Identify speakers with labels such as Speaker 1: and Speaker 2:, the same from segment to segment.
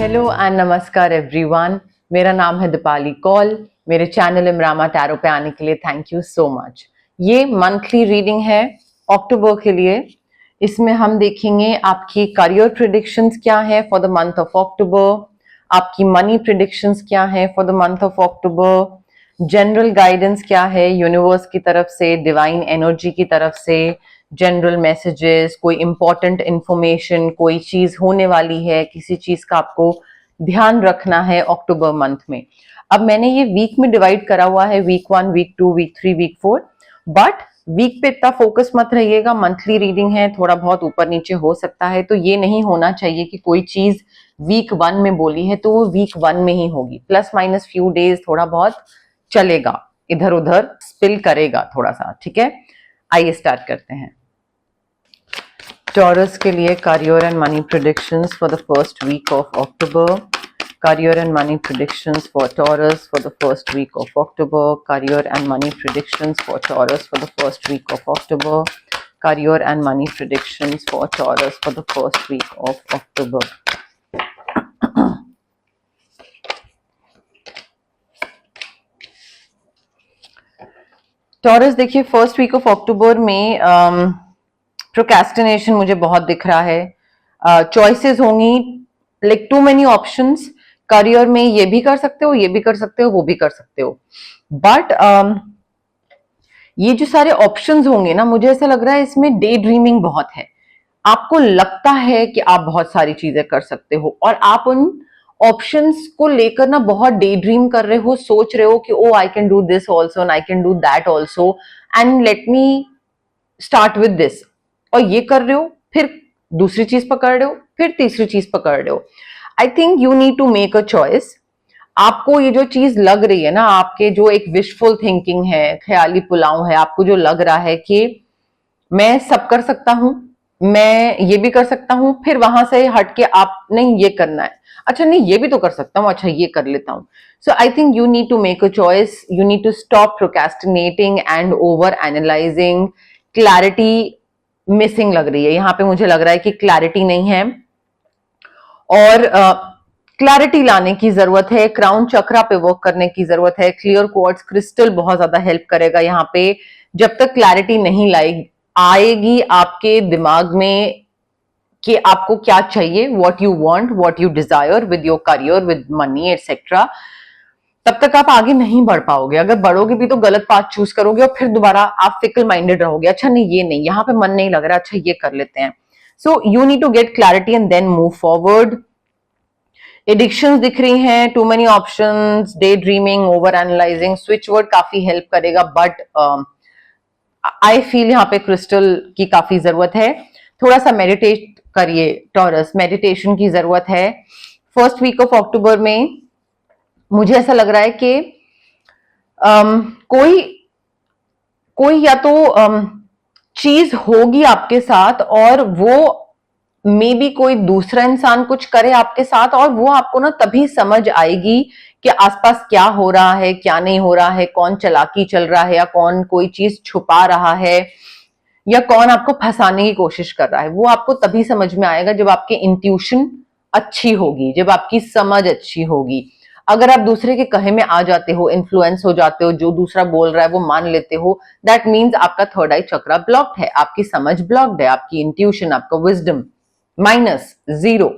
Speaker 1: Hello and नमस्कार everyone. मेरा नाम है दीपाली कौल। मेरे चैनल इमरामा टैरो पे आने के लिए थैंक यू सो मच। ये मंथली रीडिंग है अक्टूबर के लिए। इसमें हम देखेंगे आपकी करियर प्रिडिक्शंस क्या है for the month of October, आपकी मनी प्रिडिक्शंस क्या है for the month of October, general guidance क्या है यूनिवर्स की तरफ से, डिवाइन एनर्जी की तरफ से, जनरल मैसेजेस, कोई इंपॉर्टेंट इंफॉर्मेशन, कोई चीज होने वाली है, किसी चीज का आपको ध्यान रखना है अक्टूबर मंथ में। अब मैंने ये वीक में डिवाइड करा हुआ है, week 1, week 2, week 3, week 4, but week पे इतना फोकस मत रहिएगा। मंथली रीडिंग है, थोड़ा बहुत ऊपर नीचे हो सकता है, तो ये नहीं होना चाहिए कि कोई चीज वीक 1 में बोली है तो वो वीक 1 में ही होगी। प्लस माइनस फ्यू डेज थोड़ा बहुत चलेगा, इधर उधर स्पिल करेगा थोड़ा सा, ठीक है। आइए स्टार्ट करते हैं। टॉरस के लिए career and money predictions for the first week of October. Career and money predictions for Taurus for the first week of October. Career and money predictions for Taurus for the first week of October. Career and money predictions for Taurus for the first week of October. Taurus देखिए, first week of October में procrastination मुझे बहुत दिख रहा है। Choices होंगी, like too many options. Career में ये भी कर सकते हो, ये भी कर सकते हो, वो भी कर सकते हो, बट ये जो सारे ऑप्शंस होंगे ना, मुझे ऐसा लग रहा है इसमें डे ड्रीमिंग बहुत है। आपको लगता है कि आप बहुत सारी चीजें कर सकते हो और आप उन ऑप्शंस को लेकर ना बहुत डे ड्रीम कर रहे हो, सोच रहे हो कि oh I can do this also and I can do that also and let me start with this. और ये कर रहे हो, फिर दूसरी चीज पकड़ रहे हो, फिर तीसरी चीज पकड़ रहे हो। I think you need to make a choice. आपको ये जो चीज लग रही है ना, आपके जो एक विशफुल थिंकिंग है, ख्याली पुलाव है, आपको जो लग रहा है कि मैं सब कर सकता हूं, मैं ये भी कर सकता हूं, फिर वहां से हट के आप नहीं ये करना है, अच्छा नहीं ये भी तो कर सकता हूं, अच्छा ये कर लेता हूं। So I think you need to make a choice, you need to stop procrastinating and overanalysing. Clarity missing लग रही है यहाँ पे, मुझे लग रहा है कि क्लैरिटी नहीं है और क्लैरिटी लाने की जरूरत है। क्राउन चक्रा पे वर्क करने की जरूरत है। क्लियर क्वार्ट्ज क्रिस्टल बहुत ज्यादा हेल्प करेगा यहाँ पे। जब तक क्लैरिटी नहीं आएगी आपके दिमाग में कि आपको क्या चाहिए, what you want, what you desire with your career, with money etcetera, तब तक आप आगे नहीं बढ़ पाओगे। अगर बढ़ोगे भी तो गलत पाथ चूज करोगे और फिर दोबारा आप फिकल माइंडेड रहोगे, अच्छा नहीं ये नहीं, यहाँ पे मन नहीं लग रहा, अच्छा ये कर लेते हैं। So you need to get clarity and then move forward. Addictions दिख रही हैं, too many options, day dreaming, over analysing. Switch word काफी हेल्प करेगा, बट आई फील यहाँ पे क्रिस्टल की काफी जरूरत है। थोड़ा सा मेडिटेट करिए टॉरस, मेडिटेशन की जरूरत है। फर्स्ट वीक ऑफ अक्टूबर में मुझे ऐसा लग रहा है कि कोई या तो चीज होगी आपके साथ और वो मे बी कोई दूसरा इंसान कुछ करे आपके साथ और वो आपको ना तभी समझ आएगी कि आसपास क्या हो रहा है, क्या नहीं हो रहा है, कौन चालाकी चल रहा है या कौन कोई चीज छुपा रहा है या कौन आपको फंसाने की कोशिश कर रहा है। वो आपको तभी समझ में आएगा जब आपकी इंट्यूशन अच्छी होगी, जब आपकी समझ अच्छी होगी। अगर आप दूसरे के कहे में आ जाते हो, इन्फ्लुएंस हो जाते हो, जो दूसरा बोल रहा है वो मान लेते हो, दैट मीन्स आपका थर्ड आई चक्रा ब्लॉक्ड है, आपकी समझ ब्लॉक्ड है, आपकी इंट्यूशन, आपका विजडम माइनस, जीरो।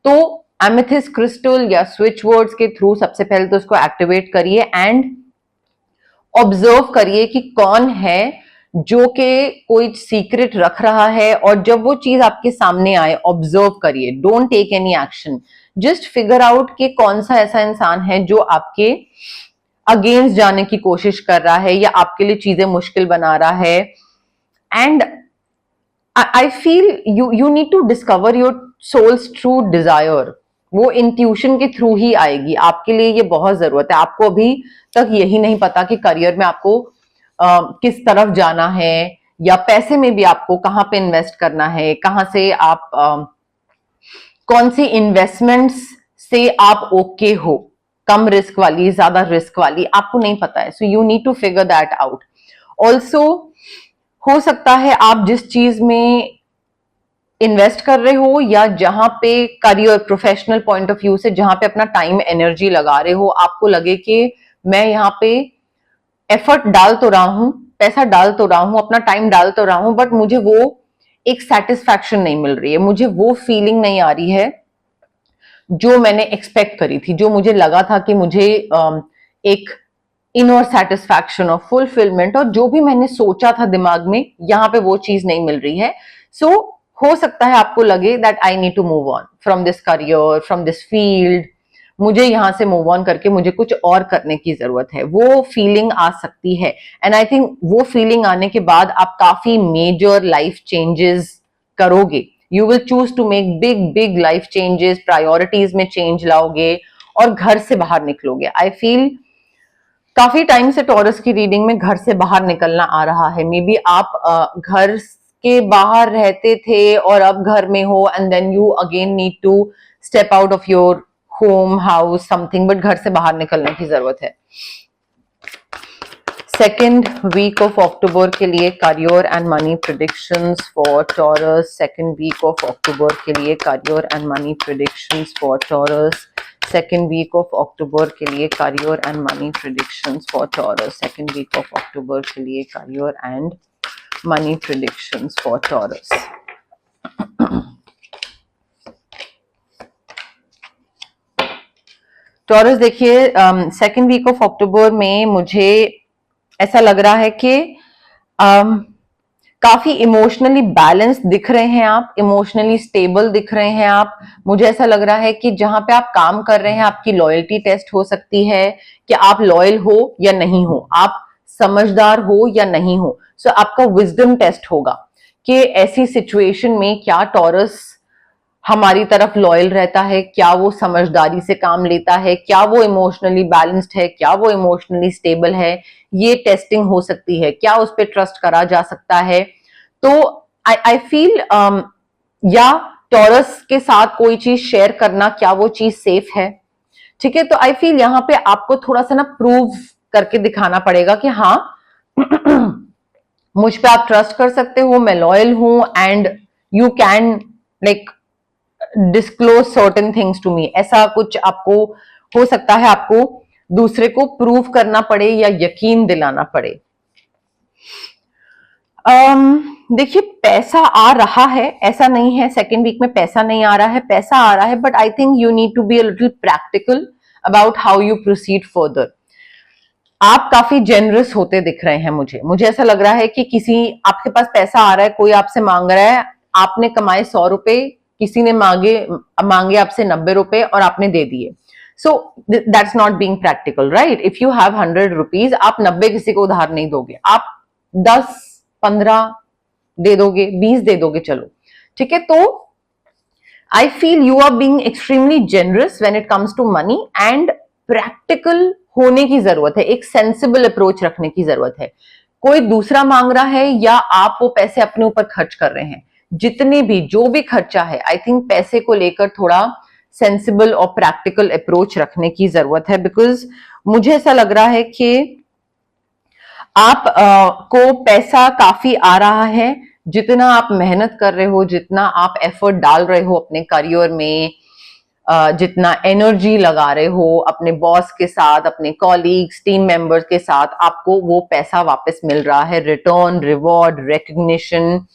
Speaker 1: तो एमेथिस्ट क्रिस्टल या स्विच वर्ड्स के थ्रू सबसे पहले तो उसको एक्टिवेट करिए एंड ऑब्जर्व करिए कि कौन है जो कि कोई सीक्रेट रख रहा है। और जब वो चीज आपके सामने आए, ऑब्जर्व करिए, don't take any action, just figure out कि कौन सा ऐसा इंसान है जो आपके अगेंस्ट जाने की कोशिश कर रहा है या आपके लिए चीजें मुश्किल बना रहा है। And I feel you need to discover your soul's true desire. वो इंट्यूशन के थ्रू ही आएगी, आपके लिए ये बहुत जरूरत है। आपको अभी तक यही नहीं पता कि करियर में आपको किस तरफ जाना है या पैसे में भी आपको कहाँ पे इन्वेस्ट करना है, कहाँ से आप कौन सी इन्वेस्टमेंट्स से आप ओके हो, कम रिस्क वाली, ज्यादा रिस्क वाली, आपको नहीं पता है। So you need to figure that out. Also हो सकता है आप जिस चीज में इन्वेस्ट कर रहे हो या जहां पे career professional point of view से जहां पे अपना टाइम एनर्जी लगा रहे हो, आपको लगे कि मैं यहाँ पे एफर्ट डाल तो रहा हूं, पैसा डाल तो रहा हूं, अपना टाइम डाल तो रहा हूं, बट मुझे वो एक सेटिस्फैक्शन नहीं मिल रही है, मुझे वो फीलिंग नहीं आ रही है जो मैंने एक्सपेक्ट करी थी, जो मुझे लगा था कि मुझे एक इनर सेटिस्फैक्शन और फुलफिलमेंट, और जो भी मैंने सोचा था दिमाग में, यहां पे वो चीज नहीं मिल रही है. सो हो सकता है आपको लगे that I need to move on from this career, from this field, मुझे यहां से मूव ऑन करके मुझे कुछ और करने की जरूरत है. वो फीलिंग आ सकती है, एंड आई थिंक वो फीलिंग आने के बाद आप काफी मेजर लाइफ चेंजेस करोगे. You will choose to make big big life changes, priorities में चेंज लाओगे और घर से बाहर निकलोगे. आई फील काफी टाइम से टॉरस की रीडिंग में घर से बाहर निकलना आ रहा है. मे बी आप घर के बाहर रहते थे और अब घर में हो, and then you again need to step out of your home house something, but घर से बाहर निकलने की जरूरत है. सेकेंड वीक ऑफ अक्टूबर के लिए career and money predictions for Taurus. Second week of October के लिए career and money predictions for Taurus. Second week of October के लिए career and money predictions for Taurus. Second week of October के लिए career and money predictions for Taurus. Taurus देखिए, second week of October में मुझे ऐसा लग रहा है कि काफी इमोशनली बैलेंस दिख रहे हैं आप, इमोशनली स्टेबल दिख रहे हैं आप. मुझे ऐसा लग रहा है कि जहां पे आप काम कर रहे हैं आपकी लॉयल्टी टेस्ट हो सकती है कि आप लॉयल हो या नहीं हो, आप समझदार हो या नहीं हो. सो आपका विजडम टेस्ट होगा कि ऐसी सिचुएशन में क्या टॉरस हमारी तरफ लॉयल रहता है, क्या वो समझदारी से काम लेता है, क्या वो इमोशनली बैलेंस्ड है, क्या वो इमोशनली स्टेबल है. ये टेस्टिंग हो सकती है, क्या उस पर ट्रस्ट करा जा सकता है. तो आई फील या टॉरस के साथ कोई चीज शेयर करना, क्या वो चीज सेफ है. ठीक है, तो आई फील यहाँ पे आपको थोड़ा सा ना प्रूव करके दिखाना पड़ेगा कि हाँ मुझ पे आप ट्रस्ट कर सकते हो, मैं लॉयल हूं, and you can like disclose certain things to me. ऐसा कुछ आपको हो सकता है, आपको दूसरे को प्रूव करना पड़े या यकीन दिलाना पड़े. देखिए, पैसा आ रहा है, ऐसा नहीं है सेकेंड वीक में पैसा नहीं आ रहा है, पैसा आ रहा है, but I think you need to be a little practical about how you proceed further. आप काफी जेनरस होते दिख रहे हैं. मुझे ऐसा लग रहा है कि किसी आपके पास पैसा आ रहा है, कोई आपसे मांग रहा है, आपने कमाए 100 रुपए, किसी ने मांगे आपसे 90 रुपए और आपने दे दिए. So that's not being practical, right. If you have 100 rupees, आप 90 किसी को उधार नहीं दोगे, आप 10 15 दे दोगे, 20 दे दोगे, चलो ठीक है. तो I feel you are being extremely generous when it comes to money, and practical होने की जरूरत है, एक सेंसिबल अप्रोच रखने की जरूरत है. कोई दूसरा मांग रहा है या आप वो पैसे अपने ऊपर खर्च कर रहे हैं, जितने भी जो भी खर्चा है, आई थिंक पैसे को लेकर थोड़ा सेंसिबल और प्रैक्टिकल अप्रोच रखने की जरूरत है. बिकॉज मुझे ऐसा लग रहा है कि आप को पैसा काफी आ रहा है, जितना आप मेहनत कर रहे हो, जितना आप एफर्ट डाल रहे हो अपने करियर में, जितना एनर्जी लगा रहे हो अपने बॉस के साथ, अपने कॉलीग्स, टीम मेंबर्स के साथ, आपको वो पैसा वापस मिल रहा है. Return, reward, recognition,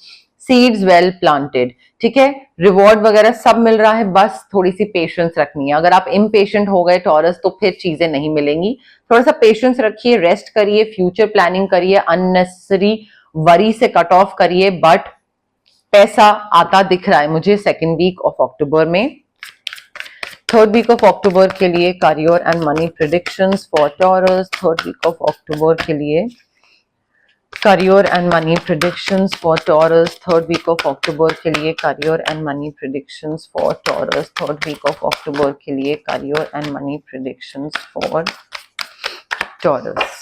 Speaker 1: seeds well planted. ठीक है, रिवॉर्ड वगैरह सब मिल रहा है, बस थोड़ी सी पेशेंस रखनी है. अगर आप इम्पेशेंट हो गए टॉरस, तो फिर चीजें नहीं मिलेंगी. थोड़ा सा पेशेंस रखिए, रेस्ट करिए, फ्यूचर प्लानिंग करिए, अननेसेसरी वरी से कट ऑफ करिए. बट पैसा आता दिख रहा है मुझे सेकेंड वीक ऑफ अक्टूबर में. थर्ड वीक ऑफ अक्टूबर के लिए career and money predictions for Taurus. Third week of October के लिए career and money predictions for Taurus. Third week of October के लिए career and money predictions for Taurus. Third week of October के लिए career and money predictions for Taurus.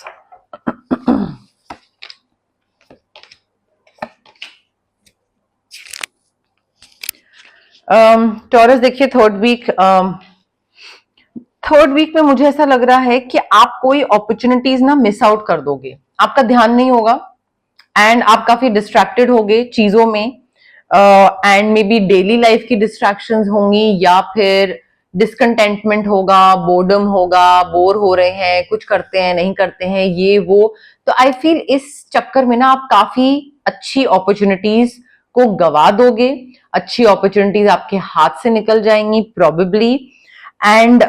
Speaker 1: Taurus देखिए, third week में मुझे ऐसा लग रहा है कि आप कोई अपॉर्चुनिटीज ना मिस आउट कर दोगे. आपका ध्यान नहीं होगा एंड आप काफी डिस्ट्रैक्टेड होगे चीजों में. And may be daily life की डिस्ट्रैक्शंस होंगी, या फिर डिसकंटेंटमेंट होगा, बोर्डम होगा, बोर हो रहे हैं, कुछ करते हैं नहीं करते हैं, ये वो। तो आई फील इस चक्कर में ना आप काफी अच्छी अपॉर्चुनिटीज को गवा दोगे, अच्छी अपॉर्चुनिटीज आपके हाथ से निकल जाएंगी probably. And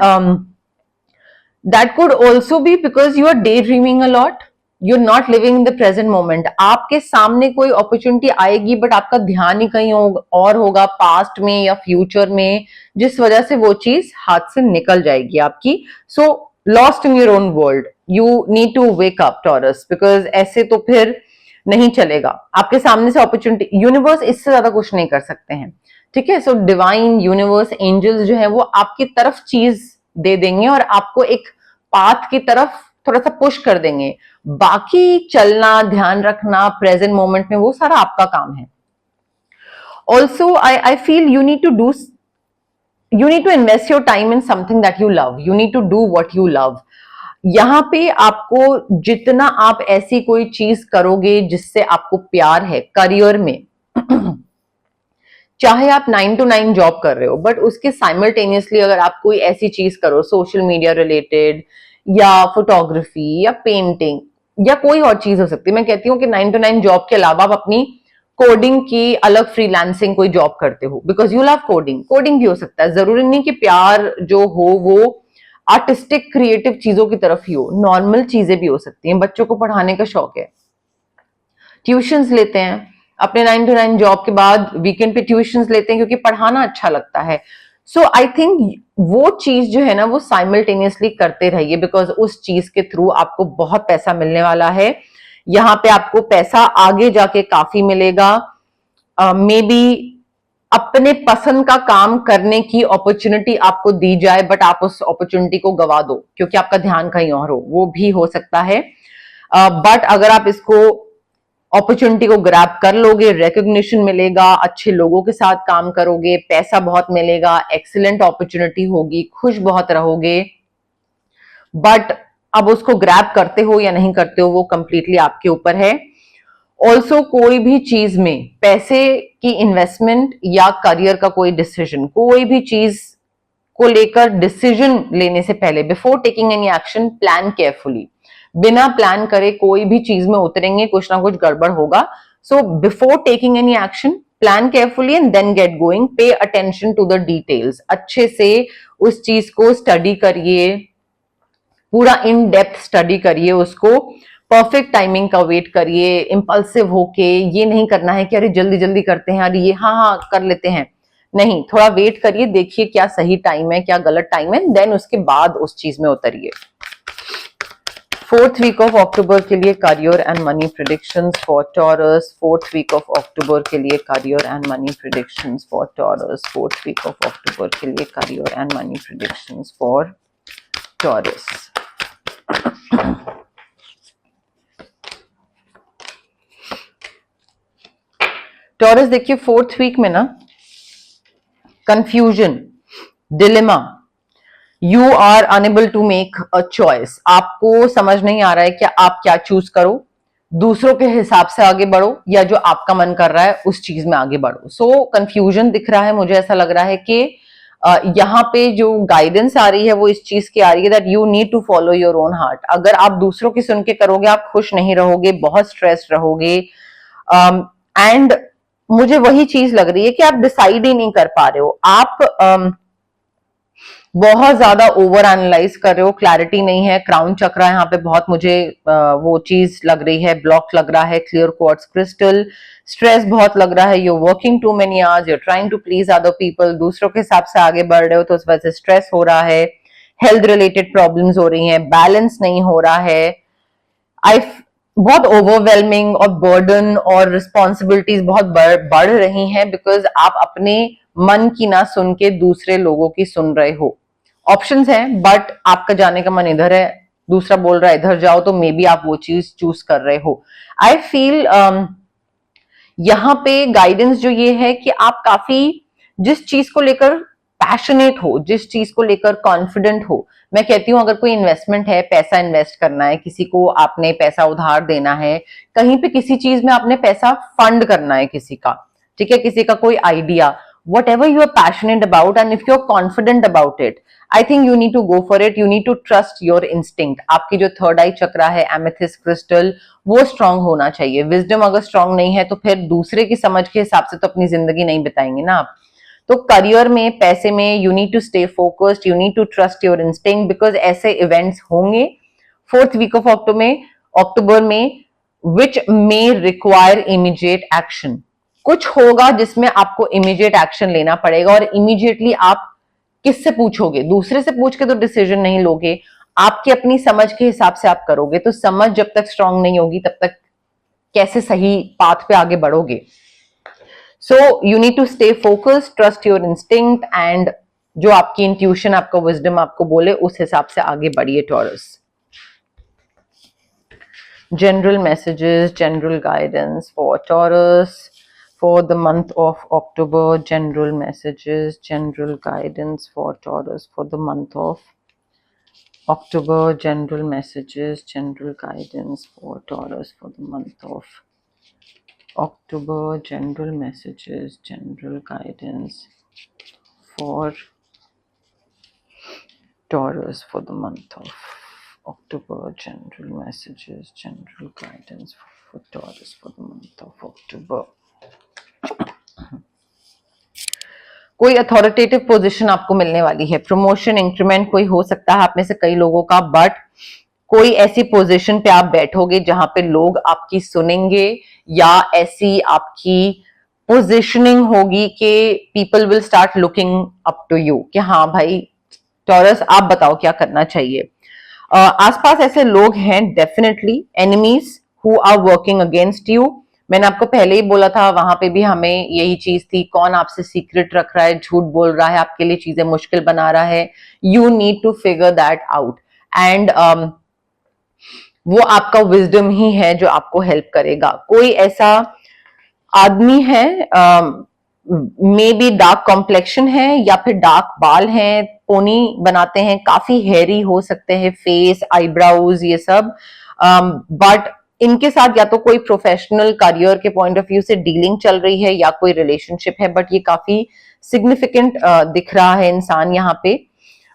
Speaker 1: that could also be because you are daydreaming a lot, you're not living in the present moment। आपके सामने कोई अपॉर्चुनिटी आएगी बट आपका ध्यान ही कहीं और होगा, पास्ट में या फ्यूचर में, जिस वजह से वो चीज हाथ से निकल जाएगी आपकी। So lost in your own world, you need to wake up Taurus, because ऐसे तो फिर नहीं चलेगा। आपके सामने से अपॉर्चुनिटी, यूनिवर्स इससे ज्यादा कुछ नहीं कर सकते हैं, ठीक है। सो डिवाइन, यूनिवर्स, एंजल्स जो है वो आपकी तरफ चीज दे देंगे और आपको एक पाथ की तरफ थोड़ा सा पुश कर देंगे। बाकी चलना, ध्यान रखना प्रेजेंट मोमेंट में, वो सारा आपका काम है। Also I feel you need to invest your time in something that you love, you need to do what you love. यहां पे आपको जितना आप ऐसी कोई चीज करोगे जिससे आपको प्यार है, करियर में चाहे आप 9 to 9 जॉब कर रहे हो, बट उसके साइमल्टेनियसली अगर आप कोई ऐसी चीज करो सोशल मीडिया रिलेटेड, या फोटोग्राफी, या पेंटिंग, या कोई और चीज हो सकती है। मैं कहती हूँ कि 9 to 9 जॉब के अलावा आप अपनी कोडिंग की अलग फ्रीलांसिंग कोई जॉब करते हो, because you love coding. Coding भी हो सकता है, जरूरी नहीं कि प्यार जो हो वो आर्टिस्टिक क्रिएटिव चीजों की तरफ ही हो, नॉर्मल चीजें भी हो सकती हैं। बच्चों को पढ़ाने का शौक है, ट्यूशंस लेते हैं, अपने 9 to 9 जॉब के बाद वीकेंड पे ट्यूशंस लेते हैं क्योंकि पढ़ाना अच्छा लगता है। सो आई थिंक वो चीज जो है ना वो साइमल्टेनियसली करते रहिए, बिकॉज उस चीज के थ्रू आपको बहुत पैसा मिलने वाला है। यहाँ पे आपको पैसा आगे जाके काफी मिलेगा। मे बी अपने पसंद का काम करने की अपॉर्चुनिटी आपको दी जाए, बट आप उस अपॉर्चुनिटी को गवा दो क्योंकि आपका ध्यान कहीं और हो, वो भी हो सकता है। बट अगर आप इसको अपॉर्चुनिटी को ग्रैब कर लोगे, रिकॉग्निशन मिलेगा, अच्छे लोगों के साथ काम करोगे, पैसा बहुत मिलेगा, एक्सीलेंट अपॉर्चुनिटी होगी, खुश बहुत रहोगे। बट अब उसको ग्रैब करते हो या नहीं करते हो वो कंप्लीटली आपके ऊपर है। ऑल्सो कोई भी चीज में पैसे की इन्वेस्टमेंट या करियर का कोई डिसीजन, कोई भी चीज को लेकर डिसीजन लेने से पहले, before taking any action, plan carefully. बिना प्लान करे कोई भी चीज में उतरेंगे कुछ ना कुछ गड़बड़ होगा। So before taking any action, plan carefully and then get going. Pay attention to the details, अच्छे से उस चीज को स्टडी करिए, पूरा इन डेप्थ स्टडी करिए उसको, परफेक्ट टाइमिंग का वेट करिए। इंपल्सिव होके ये नहीं करना है कि अरे जल्दी जल्दी करते हैं, अरे ये हाँ कर लेते हैं, नहीं, थोड़ा वेट करिए, देखिए क्या सही टाइम है क्या गलत टाइम है, देन उसके बाद उस चीज में उतरिए। 4th वीक ऑफ अक्टूबर के लिए career and money predictions for Taurus. 4th week of October के लिए career and money predictions for Taurus. 4th week of October के लिए career and money predictions for Taurus. Taurus देखिए 4th week में ना confusion, dilemma, you are unable to make a choice. आपको समझ नहीं आ रहा है कि आप क्या चूज करो, दूसरों के हिसाब से आगे बढ़ो या जो आपका मन कर रहा है उस चीज में आगे बढ़ो। सो कंफ्यूजन दिख रहा है, मुझे ऐसा लग रहा है कि यहाँ पे जो गाइडेंस आ रही है वो इस चीज की आ रही है that you need to follow your own heart. अगर आप दूसरों की सुन के करोगे आप खुश नहीं रहोगे, बहुत स्ट्रेस रहोगे। एंड मुझे वही चीज लग रही है कि आप डिसाइड ही नहीं कर पा रहे हो, आप बहुत ज्यादा ओवर एनालाइज कर रहे हो, क्लैरिटी नहीं है। क्राउन चक्र यहाँ पे बहुत मुझे वो चीज लग रही है, ब्लॉक लग रहा है। क्लियर क्वार्ट्ज क्रिस्टल, स्ट्रेस बहुत लग रहा है, you working too many hours, you trying to please other people, दूसरों के हिसाब से आगे बढ़ रहे हो तो उस वजह से स्ट्रेस हो रहा है। हेल्थ रिलेटेड प्रॉब्लम्स हो रही हैं, बैलेंस नहीं हो रहा है। बहुत ओवरवेलमिंग और बर्डन और रिस्पॉन्सिबिलिटीज बहुत बढ़ रही हैं, बिकॉज आप अपने मन की ना सुन के दूसरे लोगों की सुन रहे हो। ऑप्शंस हैं बट आपका जाने का मन इधर है, दूसरा बोल रहा है इधर जाओ, तो मे बी आप वो चीज चूज कर रहे हो। आई फील यहाँ पे गाइडेंस जो ये है कि आप काफी जिस चीज को लेकर पैशनेट हो, जिस चीज को लेकर कॉन्फिडेंट हो, मैं कहती हूँ अगर कोई इन्वेस्टमेंट है, पैसा इन्वेस्ट करना है, किसी को आपने पैसा उधार देना है, कहीं पे किसी चीज में आपने पैसा फंड करना है किसी का, ठीक है, किसी का कोई idea, whatever you are passionate about and if you are confident about it, I think you need to go for it, you need to trust your instinct. आपकी जो थर्ड आई चक्रा है, एमेथिस्ट क्रिस्टल, वो strong होना चाहिए। Wisdom अगर strong नहीं है तो फिर दूसरे की समझ के हिसाब से तो अपनी जिंदगी नहीं बिताएंगे ना आप। तो करियर में, पैसे में, you need to stay focused, you need to trust your instinct, because ऐसे इवेंट्स होंगे 4th वीक ऑफ अक्टूबर में which may require immediate action. कुछ होगा जिसमें आपको इमीडिएट एक्शन लेना पड़ेगा, और इमीडिएटली आप किससे पूछोगे? दूसरे से पूछ के तो डिसीजन नहीं लोगे, आपकी अपनी समझ के हिसाब से आप करोगे। तो समझ जब तक स्ट्रांग नहीं होगी तब तक कैसे सही पाथ पे आगे बढ़ोगे? So you need to stay focused, trust your instinct, and जो आपकी इंट्यूशन, आपका विजडम आपको बोले उस हिसाब से आगे बढ़िए taurus. General messages, general guidance for Taurus for the month of October. General messages, general guidance for Taurus for the month of October. General messages, general guidance for Taurus for the month of October. General messages, general guidance for Taurus for the month of October. General messages, general guidance for Taurus for the month of October. कोई authoritative position आपको मिलने वाली है, promotion, increment कोई हो सकता है आप में से कई लोगों का, बट कोई ऐसी पोजीशन पे आप बैठोगे जहां पे लोग आपकी सुनेंगे, या ऐसी आपकी पोजीशनिंग होगी कि people will start looking up to you कि हाँ भाई टॉरस आप बताओ क्या करना चाहिए। आसपास ऐसे लोग हैं definitely, enemies who are working against you. मैंने आपको पहले ही बोला था, वहां पे भी हमें यही चीज थी, कौन आपसे सीक्रेट रख रहा है, झूठ बोल रहा है, आपके लिए चीजें मुश्किल बना रहा है। You need to figure that out, and वो आपका विजडम ही है जो आपको हेल्प करेगा। कोई ऐसा आदमी है, मे बी डार्क कॉम्प्लेक्शन है या फिर डार्क बाल हैं, पोनी बनाते हैं, काफी हेयरी हो सकते हैं फेस, आईब्राउज, ये सब, बट इनके साथ या तो कोई प्रोफेशनल करियर के पॉइंट ऑफ व्यू से डीलिंग चल रही है या कोई रिलेशनशिप है, बट ये काफी सिग्निफिकेंट दिख रहा है इंसान यहाँ पे।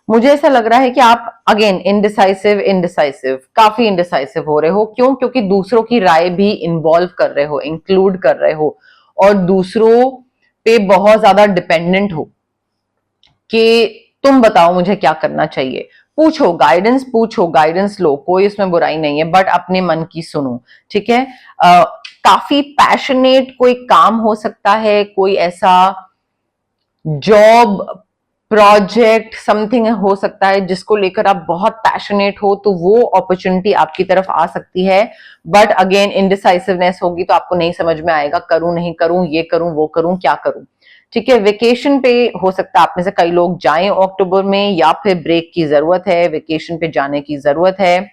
Speaker 1: मुझे ऐसा लग रहा है कि आप अगेन इंडिसाइसिव काफी इंडिसाइसिव हो रहे हो। क्यों? क्योंकि दूसरों की राय भी इन्वॉल्व कर रहे हो, इंक्लूड कर रहे हो, और दूसरों पे बहुत ज्यादा डिपेंडेंट हो कि तुम बताओ मुझे क्या करना चाहिए। पूछो, गाइडेंस लो, कोई उसमें बुराई नहीं है, बट अपने मन की सुनो, ठीक है। काफी पैशनेट कोई काम हो सकता है, कोई ऐसा जॉब, प्रोजेक्ट, समथिंग हो सकता है जिसको लेकर आप बहुत पैशनेट हो, तो वो अपॉर्चुनिटी आपकी तरफ आ सकती है। बट अगेन इंडिसाइसिवनेस होगी तो आपको नहीं समझ में आएगा, करूं नहीं करूं, ये करूं वो करूं, क्या करूं, ठीक है। वेकेशन पे हो सकता है आप में से कई लोग जाएं अक्टूबर में, या फिर ब्रेक की जरूरत है, वेकेशन पे जाने की जरूरत है।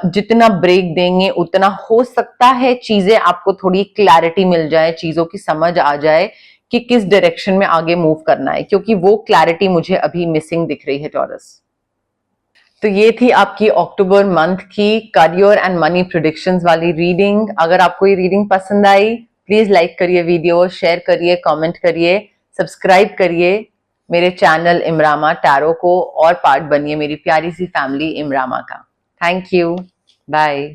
Speaker 1: जितना ब्रेक देंगे उतना हो सकता है चीजें आपको थोड़ी क्लैरिटी मिल जाए, चीजों की समझ आ जाए कि किस डायरेक्शन में आगे मूव करना है, क्योंकि वो क्लैरिटी मुझे अभी मिसिंग दिख रही है टॉरस। तो ये थी आपकी अक्टूबर मंथ की करियर एंड मनी प्रेडिक्शंस वाली रीडिंग। अगर आपको ये रीडिंग पसंद आई, प्लीज लाइक करिए वीडियो, शेयर करिए, कमेंट करिए, सब्सक्राइब करिए मेरे चैनल इमरामा टैरो को, और पार्ट बनिए मेरी प्यारी सी फैमिली इमरामा का। Thank you, bye.